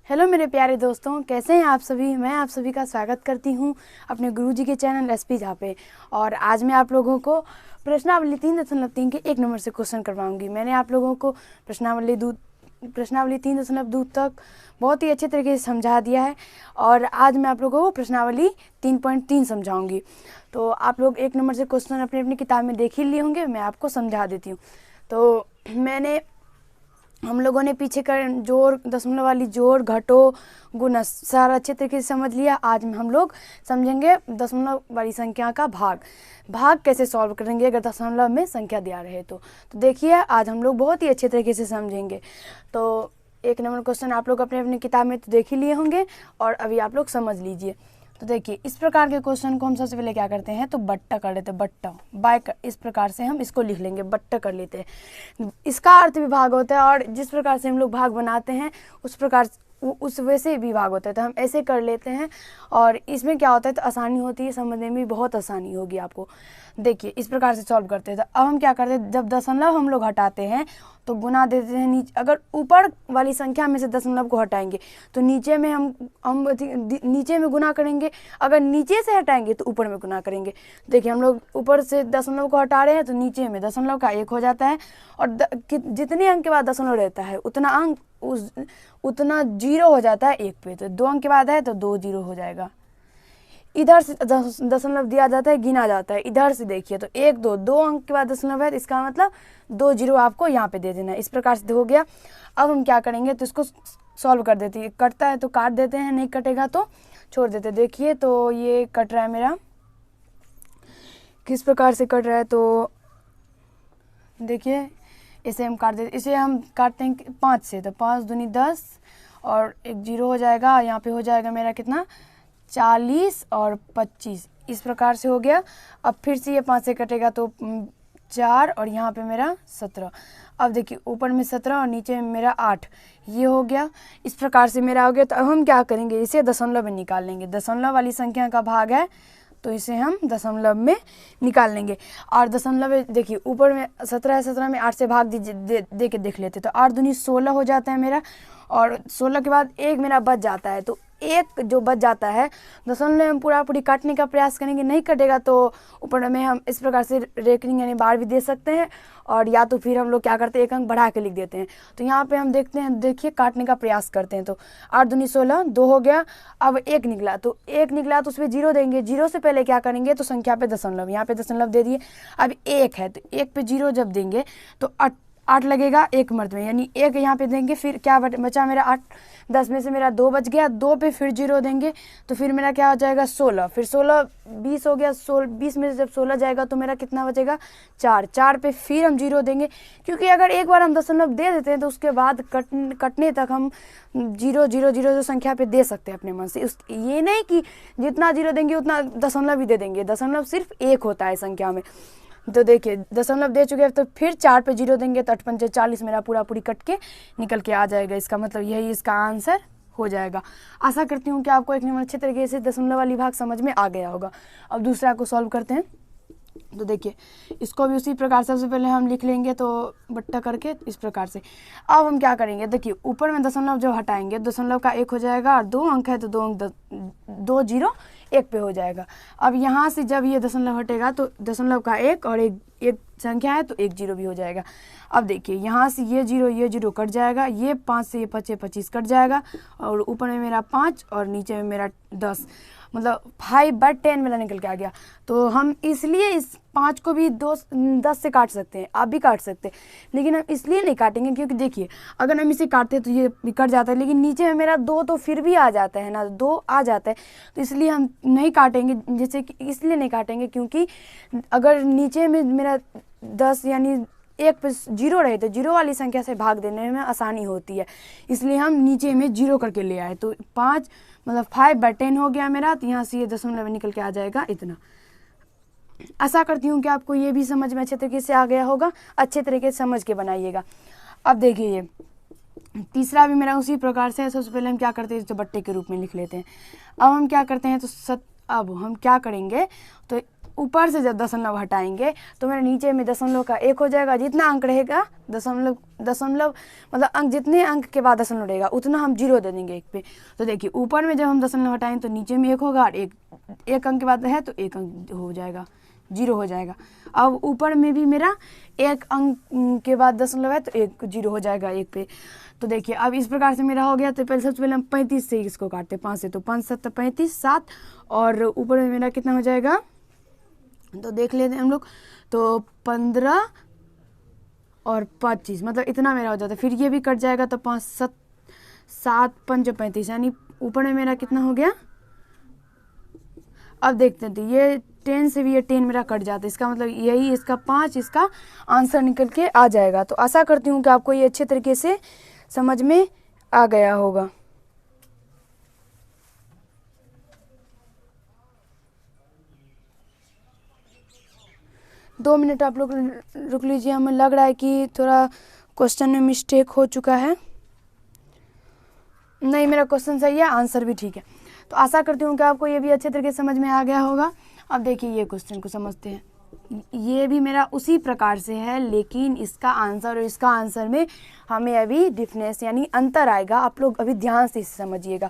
Hello मेरे प्यारे दोस्तों, कैसे हैं आप सभी। मैं आप सभी का स्वागत करती हूं अपने गुरुजी के चैनल एसपी झा पे। और आज मैं आप लोगों को प्रश्नावली 3.3 के 1 नंबर से क्वेश्चन करवाऊंगी। मैंने आप लोगों को प्रश्नावली 3.2 तक बहुत ही अच्छे तरीके से समझा दिया है और आज मैं आप लोगों को प्रश्नावली 3.3 समझाऊंगी। तो आप लोग 1 नंबर से क्वेश्चन अपनी अपनी किताब में देख ही लिए होंगे, मैं आपको समझा देती हूँ। तो हम लोगों ने पीछे कर जोड़, दशमलव वाली जोड़, घटो, गुणा सारा अच्छे तरीके से समझ लिया। आज हम लोग समझेंगे दशमलव वाली संख्या का भाग कैसे सॉल्व करेंगे अगर दशमलव में संख्या दिया रहे तो देखिए आज हम लोग बहुत ही अच्छे तरीके से समझेंगे। तो 1 नंबर क्वेश्चन आप लोग अपने अपनी किताब में तो देख ही लिए होंगे और अभी आप लोग समझ लीजिए। तो देखिए इस प्रकार के क्वेश्चन को हम सबसे पहले क्या करते हैं तो बट्टा कर लेते हैं। बट्टा इस प्रकार से हम इसको लिख लेंगे, बट्टा कर लेते हैं। इसका अर्थ भी भाग होता है और जिस प्रकार से हम लोग भाग बनाते हैं उस वैसे भी भाग होता है। तो हम ऐसे कर लेते हैं और इसमें क्या होता है तो आसानी होती है, समझने में बहुत आसानी होगी आपको। देखिए इस प्रकार से सॉल्व करते हैं। तो अब हम क्या करते हैं, जब दशमलव हम लोग हटाते हैं तो गुना देते हैं नीचे। अगर ऊपर वाली संख्या में से दशमलव को हटाएंगे तो नीचे में हम नीचे में गुना करेंगे, अगर नीचे से हटाएंगे तो ऊपर में गुना करेंगे। देखिए हम लोग ऊपर से दशमलव को हटा रहे हैं तो नीचे में दशमलव का 1 हो जाता है और जितने अंक के बाद दशमलव रहता है उतना 0 हो जाता है 1 पे। तो 2 अंक के बाद है तो 2 0 हो जाएगा। इधर से दशमलव दिया जाता है, गिना जाता है। इधर से देखिए तो 1 2 अंक के बाद दशमलव है, इसका मतलब 2 0 आपको यहाँ पे दे देना है। इस प्रकार से हो गया। अब हम क्या करेंगे तो इसको सॉल्व कर देते हैं। कटता है तो काट देते हैं, नहीं कटेगा तो छोड़ देते हैं। देखिए तो ये कट रहा है मेरा, किस प्रकार से कट रहा है तो देखिए इसे हम काट देते। इसे हम काटते हैं 5 से, तो 5 दूनी 10 और 1 0 हो जाएगा। यहाँ पे हो जाएगा मेरा कितना 40 और 25, इस प्रकार से हो गया। अब फिर से ये 5 से कटेगा तो 4 और यहाँ पे मेरा 17। अब देखिए ऊपर में 17 और नीचे में मेरा 8, ये हो गया। इस प्रकार से मेरा हो गया। तो अब हम क्या करेंगे, इसे दशमलव में निकाल लेंगे। दशमलव वाली संख्या का भाग है तो इसे हम दशमलव में निकाल लेंगे। और दशमलव देखिए ऊपर में 17 है, 17 में 8 से भाग दे के देख लेते। तो 8 दूनी 16 हो जाता है मेरा और 16 के बाद 1 मेरा बच जाता है। तो 1 जो बच जाता है दशमलव में पूरी काटने का प्रयास करेंगे, नहीं कटेगा तो ऊपर में हम इस प्रकार से रेकनिंग यानी बार भी दे सकते हैं और या तो फिर हम लोग क्या करते हैं 1 अंक बढ़ा के लिख देते हैं। तो यहाँ पे हम देखते हैं, देखिए काटने का प्रयास करते हैं। तो 8 दूनी 16, 2 हो गया। अब 1 निकला तो उस पर 0 देंगे। 0 से पहले क्या करेंगे तो संख्या पे दशमलव, यहाँ पे दशमलव दे दिए। अब 1 है तो 1 पे 0 जब देंगे तो 8 लगेगा 1 मर्द में, यानी 1 यहाँ पे देंगे। फिर क्या बचा मेरा 8, 10 में से मेरा 2 बच गया। 2 पे फिर 0 देंगे तो फिर मेरा क्या हो जाएगा 16। फिर 16 20 हो गया। 20 में से जब 16 जाएगा तो मेरा कितना बचेगा 4 पे फिर हम 0 देंगे, क्योंकि अगर एक बार हम दशमलव दे देते हैं तो उसके बाद कटने तक हम 0 0 0 जो संख्या पे दे सकते हैं अपने मन से। ये नहीं कि जितना 0 देंगे उतना दशमलव भी दे देंगे। दशमलव सिर्फ 1 होता है संख्या में। तो देखिए दशमलव दे चुके हैं तो फिर 4 पे 0 देंगे तो 8 पंचे 40 मेरा पूरी कट के निकल के आ जाएगा। इसका मतलब यही इसका आंसर हो जाएगा। आशा करती हूँ कि आपको 1 नंबर अच्छे तरीके से दशमलव वाली भाग समझ में आ गया होगा। अब दूसरा को सॉल्व करते हैं। तो देखिए इसको भी उसी प्रकार से सबसे पहले हम लिख लेंगे तो बट्टा करके इस प्रकार से। अब हम क्या करेंगे, देखिए ऊपर में दशमलव जब हटाएंगे दशमलव का 1 हो जाएगा और 2 अंक है तो 2 अंक 2 0 1 पे हो जाएगा। अब यहाँ से जब ये दशमलव हटेगा तो दशमलव का 1 और एक संख्या है तो 1 0 भी हो जाएगा। अब देखिए यहाँ से ये 0 कट जाएगा। ये 5 से ये 25 कट जाएगा और ऊपर में मेरा 5 और नीचे में मेरा 10, मतलब 5/10 मेरा निकल के आ गया। तो हम इसलिए इस 5 को भी 10 से काट सकते हैं, आप भी काट सकते हैं, लेकिन हम इसलिए नहीं काटेंगे क्योंकि देखिए अगर हम इसे काटते तो ये कट जाता है, लेकिन नीचे में मेरा 2 तो फिर भी आ जाता है ना, 2 आ जाता है। तो इसलिए हम नहीं काटेंगे, जैसे कि इसलिए नहीं काटेंगे क्योंकि अगर नीचे में मेरा 10 यानी 1 पे 0 रहे तो 0 वाली संख्या से भाग देने में आसानी होती है, इसलिए हम नीचे में 0 करके ले आए। तो 5 मतलब 5/10 हो गया मेरा। तो यहाँ से ये दशमलव निकल के आ जाएगा इतना। आशा करती हूँ कि आपको ये भी समझ में अच्छे तरीके से आ गया होगा। अच्छे तरीके से समझ के बनाइएगा। अब देखिए ये तीसरा भी मेरा उसी प्रकार से है। सबसे पहले हम क्या करते हैं तो बट्टे के रूप में लिख लेते हैं। अब हम क्या करते हैं तो अब हम क्या करेंगे तो ऊपर से जब दशमलव हटाएंगे तो मेरे नीचे में दशमलव का 1 हो जाएगा। जितना अंक रहेगा दशमलव मतलब अंक, जितने अंक के बाद दशमलव रहेगा उतना हम 0 दे देंगे 1 पे। तो देखिए ऊपर में जब हम दशमलव हटाएंगे तो नीचे में 1 होगा, और एक अंक के बाद है तो 1 अंक हो जाएगा, 0 हो जाएगा। अब ऊपर में भी मेरा 1 अंक के बाद दशमलव है तो 1 0 हो जाएगा 1 पे। तो देखिए अब इस प्रकार से मेरा हो गया। तो पहले सबसे पहले हम 35 से इसको काटते हैं, 5 से, तो 5 7 35 7, और ऊपर में मेरा कितना हो जाएगा तो देख लेते हैं हम लोग। तो 15 और 25 मतलब इतना मेरा हो जाता है। फिर ये भी कट जाएगा तो 5 7 7 5 35, यानी ऊपर में मेरा कितना हो गया। अब देखते हैं तो ये 10 से भी ये 10 मेरा कट जाता है, इसका मतलब यही इसका 5 इसका आंसर निकल के आ जाएगा। तो आशा करती हूँ कि आपको ये अच्छे तरीके से समझ में आ गया होगा। दो मिनट आप लोग रुक लीजिए, हमें लग रहा है कि थोड़ा क्वेश्चन में मिस्टेक हो चुका है। नहीं, मेरा क्वेश्चन सही है, आंसर भी ठीक है। तो आशा करती हूँ कि आपको ये भी अच्छे तरीके से समझ में आ गया होगा। अब देखिए ये क्वेश्चन को समझते हैं। ये भी मेरा उसी प्रकार से है, लेकिन इसका आंसर और इसका आंसर में हमें अभी डिफरेंस यानी अंतर आएगा। आप लोग अभी ध्यान से इसे समझिएगा।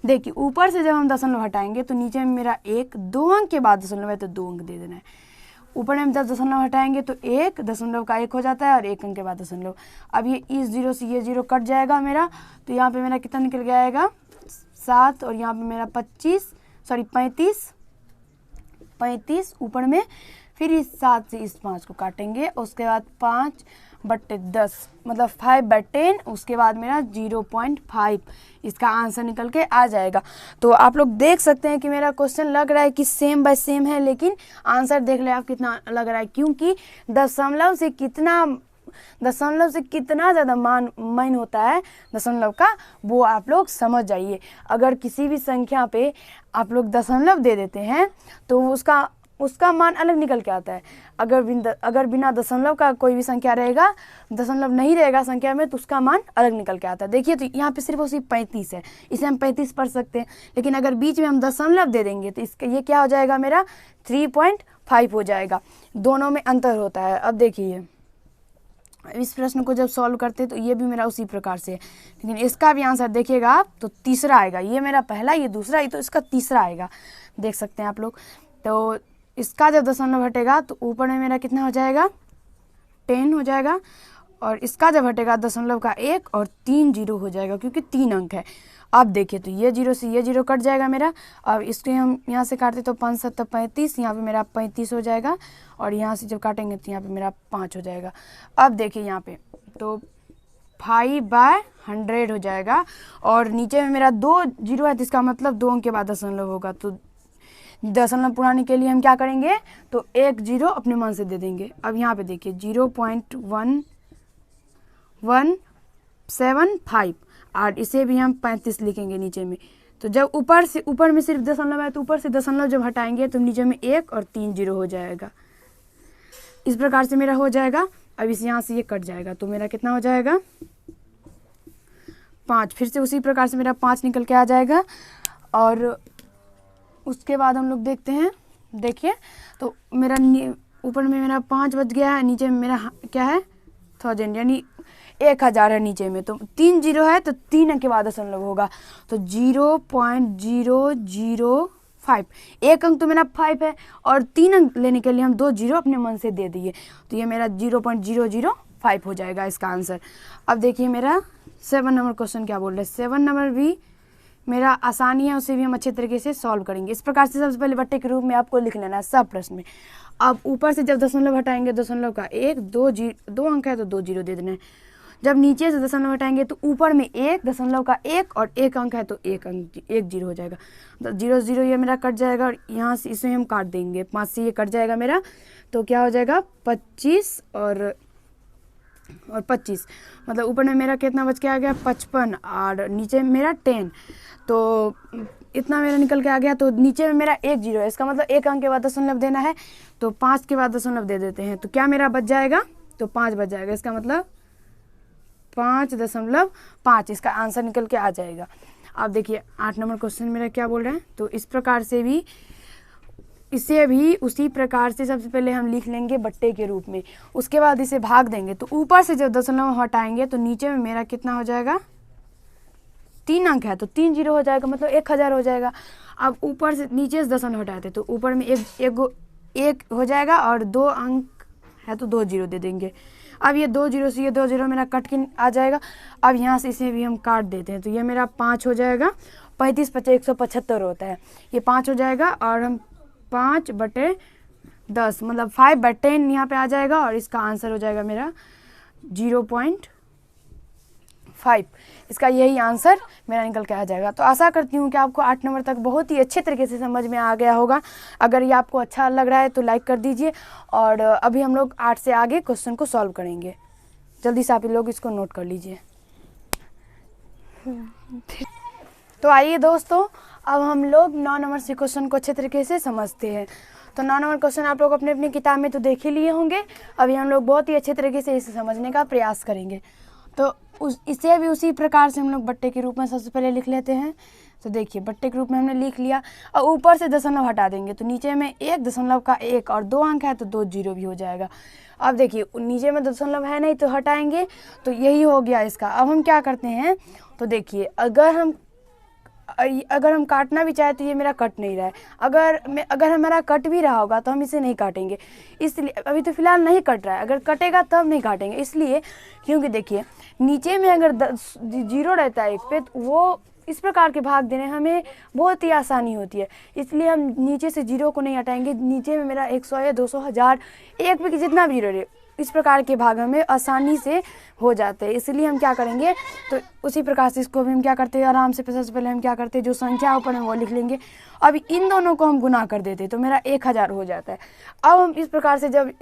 देखिए ऊपर से जब हम दशमलव हटाएंगे तो नीचे में मेरा 1, 2 अंक के बाद दशमलव है तो 2 अंक दे देना है। ऊपर में जब दशमलव हटाएंगे तो 1 दशमलव का 1 हो जाता है और 1 अंक के बाद दशमलव। अब ये इस 0 से ये 0 कट जाएगा मेरा, तो यहाँ पे मेरा कितना निकल के आएगा 7, और यहाँ पे मेरा 35 ऊपर में। फिर इस 7 से इस 5 को काटेंगे, उसके बाद 5/10 मतलब 5/10, उसके बाद मेरा 0.5 इसका आंसर निकल के आ जाएगा। तो आप लोग देख सकते हैं कि मेरा क्वेश्चन लग रहा है कि सेम बाय सेम है, लेकिन आंसर देख ले आप कितना लग रहा है, क्योंकि दशमलव से कितना ज़्यादा मान होता है दशमलव का, वो आप लोग समझ जाइए। अगर किसी भी संख्या पे आप लोग दशमलव दे देते हैं तो उसका मान अलग निकल के आता है। अगर बिना दशमलव का कोई भी संख्या रहेगा, दशमलव नहीं रहेगा संख्या में, तो उसका मान अलग निकल के आता है। देखिए तो यहाँ पे सिर्फ और सिर्फ 35 है, इसे हम 35 पढ़ सकते हैं, लेकिन अगर बीच में हम दशमलव दे देंगे तो इसका ये क्या हो जाएगा मेरा 3.5 हो जाएगा। दोनों में अंतर होता है। अब देखिए इस प्रश्न को जब सॉल्व करते तो ये भी मेरा उसी प्रकार से है, लेकिन इसका भी आंसर देखिएगा आप तो तीसरा आएगा। ये मेरा पहला, ये दूसरा, ये तो इसका तीसरा आएगा, देख सकते हैं आप लोग। तो इसका जब दशमलव हटेगा तो ऊपर में मेरा कितना हो जाएगा 10 हो जाएगा, और इसका जब हटेगा दशमलव का 1 और 3 0 हो जाएगा, क्योंकि 3 अंक है। अब देखिए तो ये 0 से ये 0 कट जाएगा मेरा। अब इसके हम यहाँ से काटते तो 5 7 35, यहाँ पे मेरा 35 हो जाएगा, और यहाँ से जब काटेंगे तो यहाँ पे मेरा 5 हो जाएगा। अब देखिए यहाँ पे तो 5/100 हो जाएगा, और नीचे में मेरा 2 0 है, तो इसका मतलब 2 अंक के बाद दशमलव होगा। तो दशमलव पुराने के लिए हम क्या करेंगे तो 1 0 अपने मन से दे देंगे। अब यहाँ पे देखिए 0.1175, और इसे भी हम 35 लिखेंगे नीचे में। तो जब ऊपर में सिर्फ दशमलव है तो ऊपर से दशमलव जब हटाएंगे तो नीचे में 1 और 3 0 हो जाएगा। इस प्रकार से मेरा हो जाएगा। अब इस यहाँ से ये कट जाएगा तो मेरा कितना हो जाएगा 5। फिर से उसी प्रकार से मेरा 5 निकल के आ जाएगा, और उसके बाद हम लोग देखते हैं। देखिए तो मेरा ऊपर में मेरा 5 बच गया है, नीचे में मेरा क्या है 1000 यानी 1000 है नीचे में। तो 3 0 है तो 3 अंक के बाद दशमलव होगा, तो 0.005। एक अंक तो मेरा 5 है, और 3 अंक लेने के लिए हम 2 0 अपने मन से दे दिए, तो ये मेरा 0.005 हो जाएगा इसका आंसर। अब देखिए मेरा 7 नंबर क्वेश्चन क्या बोल रहे हैं। 7 नंबर भी मेरा आसानी है, उसे भी हम अच्छे तरीके से सॉल्व करेंगे। इस प्रकार से सबसे पहले बट्टे के रूप में आपको लिख लेना है सब प्रश्न में। अब ऊपर से जब दशमलव हटाएंगे, दशमलव का 1 2 अंक है तो 2 0 दे देना है। जब नीचे से दशमलव हटाएंगे तो ऊपर में 1 दशमलव का 1 और 1 अंक है तो 1 0 हो जाएगा। तो 0 0 ये मेरा कट जाएगा, और यहाँ से इसे हम काट देंगे, 5 से ये कट जाएगा मेरा, तो क्या हो जाएगा 25 और 25, मतलब ऊपर में मेरा कितना बच के आ गया 55, और नीचे में मेरा 10, तो इतना मेरा निकल के आ गया। तो नीचे में मेरा 1 0 है, इसका मतलब 1 अंक के बाद दशमलव देना है, तो 5 के बाद दशमलव दे देते हैं, तो क्या मेरा बच जाएगा तो 5 बच जाएगा। इसका मतलब 5.5 इसका आंसर निकल के आ जाएगा। अब देखिए 8 नंबर क्वेश्चन मेरा क्या बोल रहे हैं। तो इस प्रकार से भी इसे भी उसी प्रकार से सबसे पहले हम लिख लेंगे बट्टे के रूप में, उसके बाद इसे भाग देंगे। तो ऊपर से जब दशमलव हटाएंगे तो नीचे में मेरा कितना हो जाएगा, 3 अंक है तो 3 जीरो हो जाएगा, मतलब 1000 हो जाएगा। अब ऊपर से नीचे से दशमलव हटाते तो ऊपर में एक हो जाएगा और 2 अंक है तो 2 जीरो दे देंगे। अब ये 2 जीरो से ये 2 जीरो मेरा कट के आ जाएगा। अब यहाँ से इसे भी हम काट देते हैं तो ये मेरा 5 हो जाएगा। 35 × 5 = 175 होता है, ये 5 हो जाएगा और हम 5/10 मतलब 5/10 यहाँ पे आ जाएगा और इसका आंसर हो जाएगा मेरा 0.5। इसका यही आंसर मेरा निकल के आ जाएगा। तो आशा करती हूँ कि आपको 8 नंबर तक बहुत ही अच्छे तरीके से समझ में आ गया होगा। अगर ये आपको अच्छा लग रहा है तो लाइक कर दीजिए और अभी हम लोग 8 से आगे क्वेश्चन को सॉल्व करेंगे। जल्दी से आप लोग इसको नोट कर लीजिए। तो आइए दोस्तों, अब हम लोग 9 नंबर से क्वेश्चन को अच्छे तरीके से समझते हैं। तो 9 नंबर क्वेश्चन आप लोग अपने अपनी किताब में तो देख ही लिए होंगे। अभी हम लोग बहुत ही अच्छे तरीके से इसे समझने का प्रयास करेंगे। तो इसे भी उसी प्रकार से हम लोग बट्टे के रूप में सबसे पहले लिख लेते हैं। तो देखिए बट्टे के रूप में हमने लिख लिया और ऊपर से दशमलव हटा देंगे तो नीचे में 1.1 और 2 अंक है तो 2 जीरो भी हो जाएगा। अब देखिए नीचे में दशमलव है नहीं तो हटाएंगे तो यही हो गया इसका। अब हम क्या करते हैं, तो देखिए अगर हम काटना भी चाहे तो ये मेरा कट नहीं रहा है। अगर हमारा कट भी रहा होगा तो हम इसे नहीं काटेंगे, इसलिए अभी तो फिलहाल नहीं कट रहा है। अगर कटेगा तब नहीं काटेंगे, इसलिए क्योंकि देखिए नीचे में अगर जीरो रहता है एक पे तो वो इस प्रकार के भाग देने हमें बहुत ही आसानी होती है, इसलिए हम नीचे से जीरो को नहीं हटाएंगे। नीचे में मेरा 100 है, 200, 1000, एक पे जितना भी जीरो रहे इस प्रकार के भाग हमें आसानी से हो जाते हैं। इसलिए हम क्या करेंगे, तो उसी प्रकार से इसको भी हम क्या करते हैं आराम से। सबसे पहले हम क्या करते हैं, जो संख्या ऊपर है वो लिख लेंगे। अब इन दोनों को हम गुना कर देते हैं तो मेरा 1000 हो जाता है। अब हम इस प्रकार से जब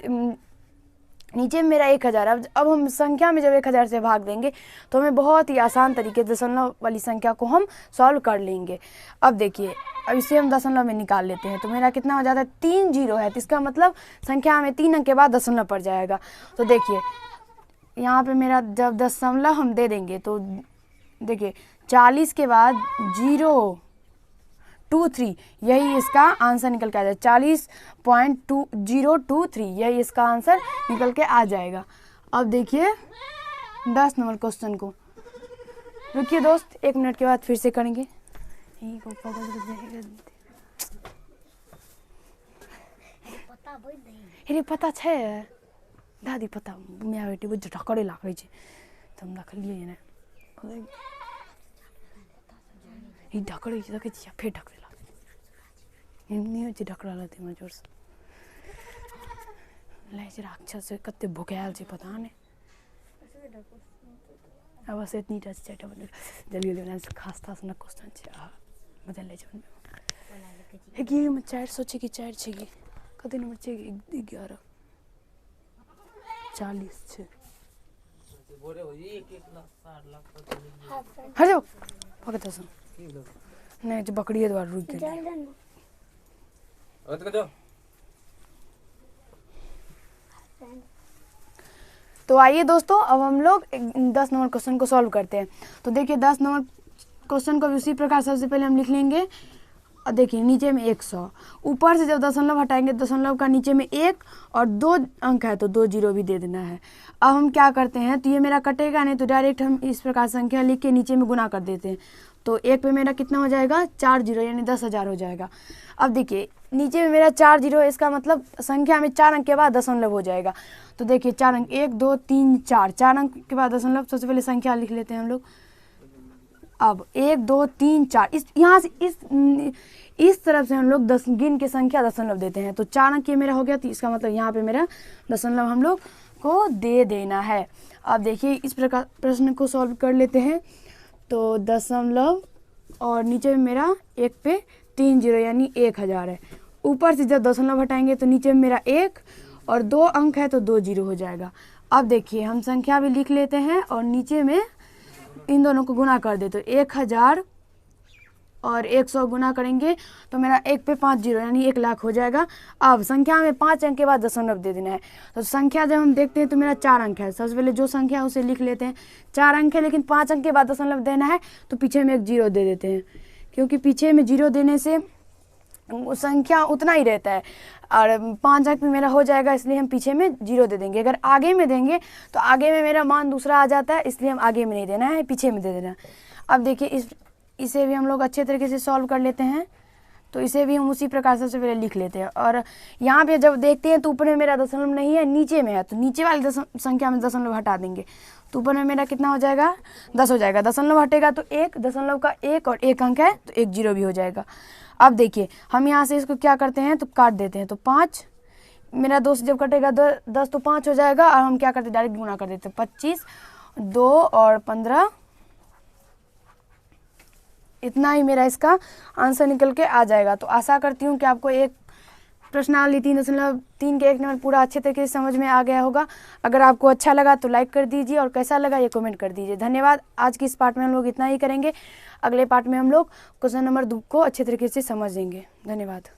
नीचे में मेरा 1000, अब हम संख्या में जब 1000 से भाग देंगे तो हमें बहुत ही आसान तरीके से दशमलव वाली संख्या को हम सॉल्व कर लेंगे। अब देखिए, अब इसे हम दशमलव में निकाल लेते हैं तो मेरा कितना हो जाता है, 3 जीरो है तो इसका मतलब संख्या में 3 अंक के बाद दशमलव पड़ जाएगा। तो देखिए यहाँ पे मेरा जब दशमलव हम दे देंगे तो देखिए 40 के बाद 0.23 यही इसका आंसर निकल के आ जाएगा। 40.023 यही इसका आंसर निकल के आ जाएगा। अब देखिए 10 नंबर क्वेश्चन को, रुकिए दोस्त 1 मिनट के बाद फिर से करेंगे। पता छे दादी, पता माय बेटी बुझ ढकड़े लागै छै त हम देखलिए ने ई ढकड़े छै, देखै छियै फेर ढकड़े लागै छै। एहने होइ छै ढकड़ा लगतै हमरा जोर से लागै छै राक्षस से कते भुकायल छै पता नै। अब बस इतनी टा छै, चारिटा बन जल्दी जल्दी बनाए खास खास ना क्वेश्चन छै बदल ले छै है कि में 400 छै कि 4 छै कि कते नंबर छै, 11 40 छै। हट जाओ पकड़ तो नहीं जो बकरी है द्वारा रुक गई। तो आइए दोस्तों, अब हम लोग 10 नंबर क्वेश्चन को सॉल्व करते हैं। तो देखिए 10 नंबर क्वेश्चन को भी उसी प्रकार सबसे पहले हम लिख लेंगे। और देखिए नीचे में 100, ऊपर से जब दशमलव हटाएंगे दशमलव का नीचे में 1 और 2 अंक है तो 2 जीरो भी दे देना है। अब हम क्या करते हैं, तो ये मेरा कटेगा नहीं तो डायरेक्ट हम इस प्रकार संख्या लिख के नीचे में गुना कर देते हैं। तो 1 पे मेरा कितना हो जाएगा, 4 जीरो यानी 10,000 हो जाएगा। अब देखिए नीचे में मेरा 4 जीरो है, इसका मतलब संख्या में 4 अंक के बाद दशमलव हो जाएगा। तो देखिए 4 अंक 1 2 3 4, 4 अंक के बाद दशमलव। सबसे पहले संख्या लिख लेते हैं हम लोग। अब 1 2 3 4 इस यहाँ से इस तरफ से हम लोग 10 गिन के संख्या दशमलव देते हैं। तो 4 अंक ये मेरा हो गया, तो इसका मतलब यहाँ पे मेरा दशमलव हम लोग को दे देना है। अब देखिए इस प्रकार प्रश्न को सॉल्व कर लेते हैं। तो दशमलव और नीचे में मेरा 1 पे 3 जीरो यानी 1000 है। ऊपर से जब दशमलव हटाएंगे तो नीचे में मेरा 1 और 2 अंक है तो 2 जीरो हो जाएगा। अब देखिए हम संख्या भी लिख लेते हैं और नीचे में इन दोनों को गुना कर दे। तो 1000 और 100 गुना करेंगे तो मेरा 1 पे 5 जीरो यानी 1 लाख हो जाएगा। अब संख्या में 5 अंक के बाद दशमलव दे देना है। तो संख्या जब हम देखते हैं तो मेरा 4 अंक है। सबसे पहले जो संख्या है उसे लिख लेते हैं। 4 अंक है लेकिन 5 अंक के बाद दशमलव देना है तो पीछे में 1 जीरो दे देते हैं, क्योंकि पीछे में जीरो देने से संख्या उतना ही रहता है, और 5 अंक में मेरा हो जाएगा, इसलिए हम पीछे में 0 दे देंगे। अगर आगे में देंगे तो आगे में मेरा मान दूसरा आ जाता है, इसलिए हम आगे में नहीं देना है, पीछे में दे देना है। अब देखिए इसे भी हम लोग अच्छे तरीके से सॉल्व कर लेते हैं। तो इसे भी हम उसी प्रकार से सबसे पहले लिख लेते हैं। और यहाँ पे जब देखते हैं तो ऊपर में मेरा दशमलव नहीं है, नीचे में है, तो नीचे वाली संख्या में दशमलव हटा देंगे, तो ऊपर में मेरा कितना हो जाएगा, 10 हो जाएगा। दशमलव हटेगा तो 1, दशमलव का 1 और 1 अंक है तो 1 0 भी हो जाएगा। अब देखिए हम यहाँ से इसको क्या करते हैं, तो काट देते हैं। तो 5 मेरा 2 से जब कटेगा 10 तो 5 हो जाएगा, और हम क्या करते हैं, डायरेक्ट गुना कर देते हैं। 25, 2 और 15, इतना ही मेरा इसका आंसर निकल के आ जाएगा। तो आशा करती हूँ कि आपको एक प्रश्नावली 3.3 के 1 नंबर पूरा अच्छे तरीके से समझ में आ गया होगा। अगर आपको अच्छा लगा तो लाइक कर दीजिए, और कैसा लगा ये कमेंट कर दीजिए। धन्यवाद। आज की इस पार्ट में हम लोग इतना ही करेंगे। अगले पार्ट में हम लोग क्वेश्चन नंबर 2 को अच्छे तरीके से समझेंगे। धन्यवाद।